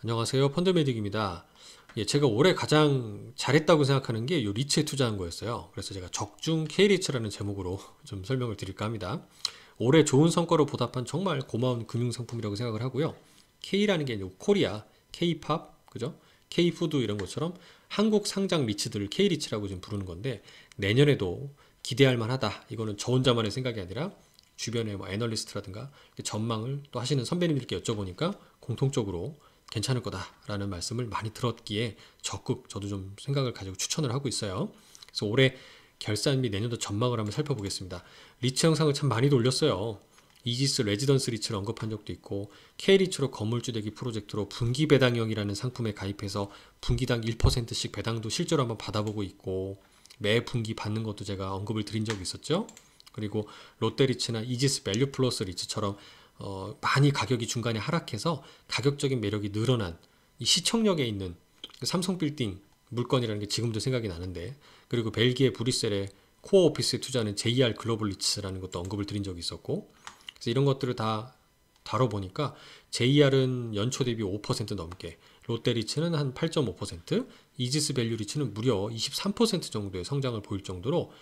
안녕하세요. 펀드메딕입니다. 예, 제가 올해 가장 잘했다고 생각하는 게 이 리츠에 투자한 거였어요. 그래서 제가 적중 K리츠라는 제목으로 좀 설명을 드릴까 합니다. 올해 좋은 성과로 보답한 정말 고마운 금융상품이라고 생각을 하고요. K라는 게 코리아, K팝, 그죠? K푸드 이런 것처럼 한국 상장 리츠들을 K리츠라고 지금 부르는 건데 내년에도 기대할 만하다. 이거는 저 혼자만의 생각이 아니라 주변에 뭐 애널리스트라든가 전망을 또 하시는 선배님들께 여쭤보니까 공통적으로 괜찮을 거다라는 말씀을 많이 들었기에 적극 저도 좀 생각을 가지고 추천을 하고 있어요. 그래서 올해 결산 및 내년도 전망을 한번 살펴보겠습니다. 리츠 영상을 참 많이 올렸어요. 이지스 레지던스 리츠를 언급한 적도 있고 K리츠로 건물주대기 프로젝트로 분기 배당형이라는 상품에 가입해서 분기당 1%씩 배당도 실제로 한번 받아보고 있고 매 분기 받는 것도 제가 언급을 드린 적이 있었죠. 그리고 롯데리츠나 이지스 밸류 플러스 리츠처럼 많이 가격이 중간에 하락해서 가격적인 매력이 늘어난 이 시청역에 있는 삼성빌딩 물건이라는 게 지금도 생각이 나는데, 그리고 벨기에 브뤼셀의 코어 오피스에 투자하는 JR 글로벌 리츠라는 것도 언급을 드린 적이 있었고, 그래서 이런 것들을 다 다뤄보니까 JR은 연초 대비 5% 넘게, 롯데리츠는 한 8.5%, 이지스 밸류 리츠는 무려 23% 정도의 성장을 보일 정도로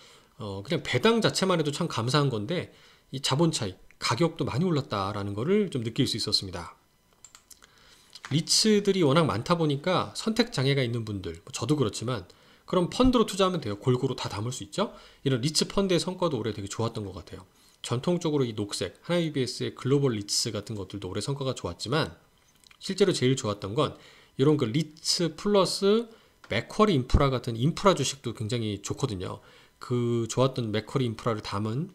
그냥 배당 자체만 해도 참 감사한 건데 이 자본 차익, 가격도 많이 올랐다라는 것을 좀 느낄 수 있었습니다. 리츠들이 워낙 많다 보니까 선택 장애가 있는 분들, 저도 그렇지만 그럼 펀드로 투자하면 돼요. 골고루 다 담을 수 있죠. 이런 리츠 펀드의 성과도 올해 되게 좋았던 것 같아요. 전통적으로 이 녹색, 하나유비에스의 글로벌 리츠 같은 것들도 올해 성과가 좋았지만 실제로 제일 좋았던 건 이런 그 리츠 플러스 맥쿼리 인프라 같은 인프라 주식도 굉장히 좋거든요. 그 좋았던 맥쿼리 인프라를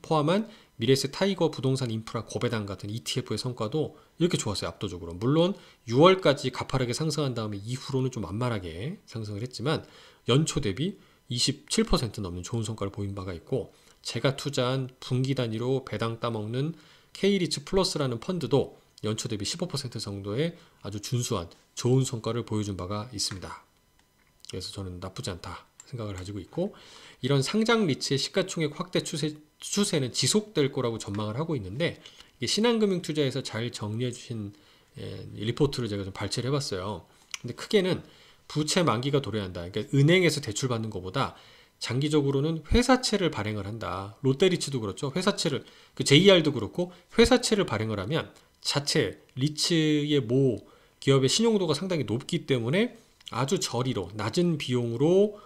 포함한 미래세 타이거 부동산 인프라 고배당 같은 ETF의 성과도 이렇게 좋았어요. 압도적으로. 물론 6월까지 가파르게 상승한 다음에 이후로는 좀 만만하게 상승을 했지만 연초 대비 27% 넘는 좋은 성과를 보인 바가 있고, 제가 투자한 분기 단위로 배당 따먹는 K리츠 플러스라는 펀드도 연초 대비 15% 정도의 아주 준수한 좋은 성과를 보여준 바가 있습니다. 그래서 저는 나쁘지 않다 생각을 가지고 있고, 이런 상장 리츠의 시가총액 확대 추세는 지속될 거라고 전망을 하고 있는데, 이게 신한금융투자에서 잘 정리해 주신 리포트를 제가 좀 발췌를 해봤어요. 근데 크게는 부채 만기가 도래한다. 그러니까 은행에서 대출 받는 것보다 장기적으로는 회사채를 발행을 한다. 롯데리츠도 그렇죠. 회사채를, 그 JR도 그렇고 회사채를 발행을 하면 자체 리츠의 모 기업의 신용도가 상당히 높기 때문에 아주 저리로 낮은 비용으로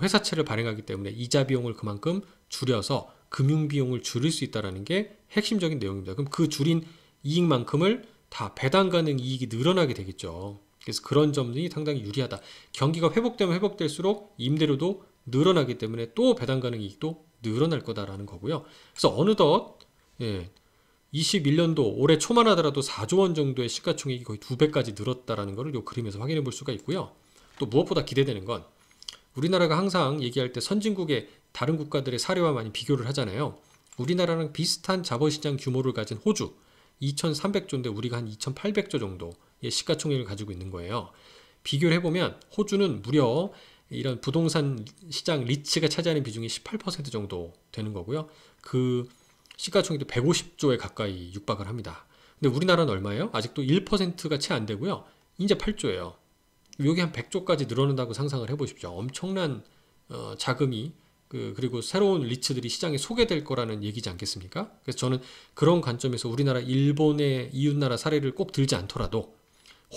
회사채를 발행하기 때문에 이자 비용을 그만큼 줄여서 금융 비용을 줄일 수 있다는 게 핵심적인 내용입니다. 그럼 그 줄인 이익만큼을 다 배당 가능 이익이 늘어나게 되겠죠. 그래서 그런 점이 상당히 유리하다. 경기가 회복되면 회복될수록 임대료도 늘어나기 때문에 또 배당 가능 이익도 늘어날 거다라는 거고요. 그래서 어느덧 21년도 올해 초만 하더라도 4조 원 정도의 시가총액이 거의 2배까지 늘었다라는 것을 이 그림에서 확인해 볼 수가 있고요. 또 무엇보다 기대되는 건 우리나라가 항상 얘기할 때 선진국의 다른 국가들의 사례와 많이 비교를 하잖아요. 우리나라랑 비슷한 자본시장 규모를 가진 호주 2,300조인데 우리가 한 2,800조 정도의 시가총액을 가지고 있는 거예요. 비교를 해보면 호주는 무려 이런 부동산 시장 리츠가 차지하는 비중이 18% 정도 되는 거고요. 그 시가총액도 150조에 가까이 육박을 합니다. 근데 우리나라는 얼마예요? 아직도 1%가 채 안 되고요. 이제 8조예요. 여기 한 100조까지 늘어난다고 상상을 해보십시오. 엄청난 자금이 그리고 새로운 리츠들이 시장에 소개될 거라는 얘기지 않겠습니까? 그래서 저는 그런 관점에서 우리나라 일본의 이웃나라 사례를 꼭 들지 않더라도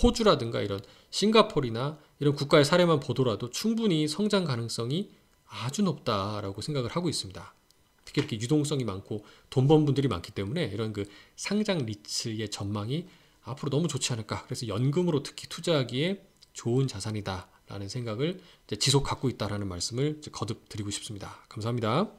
호주라든가 이런 싱가포르나 이런 국가의 사례만 보더라도 충분히 성장 가능성이 아주 높다라고 생각을 하고 있습니다. 특히 이렇게 유동성이 많고 돈 번 분들이 많기 때문에 이런 그 상장 리츠의 전망이 앞으로 너무 좋지 않을까. 그래서 연금으로 특히 투자하기에 좋은 자산이다 라는 생각을 지속 갖고 있다라는 말씀을 거듭 드리고 싶습니다. 감사합니다.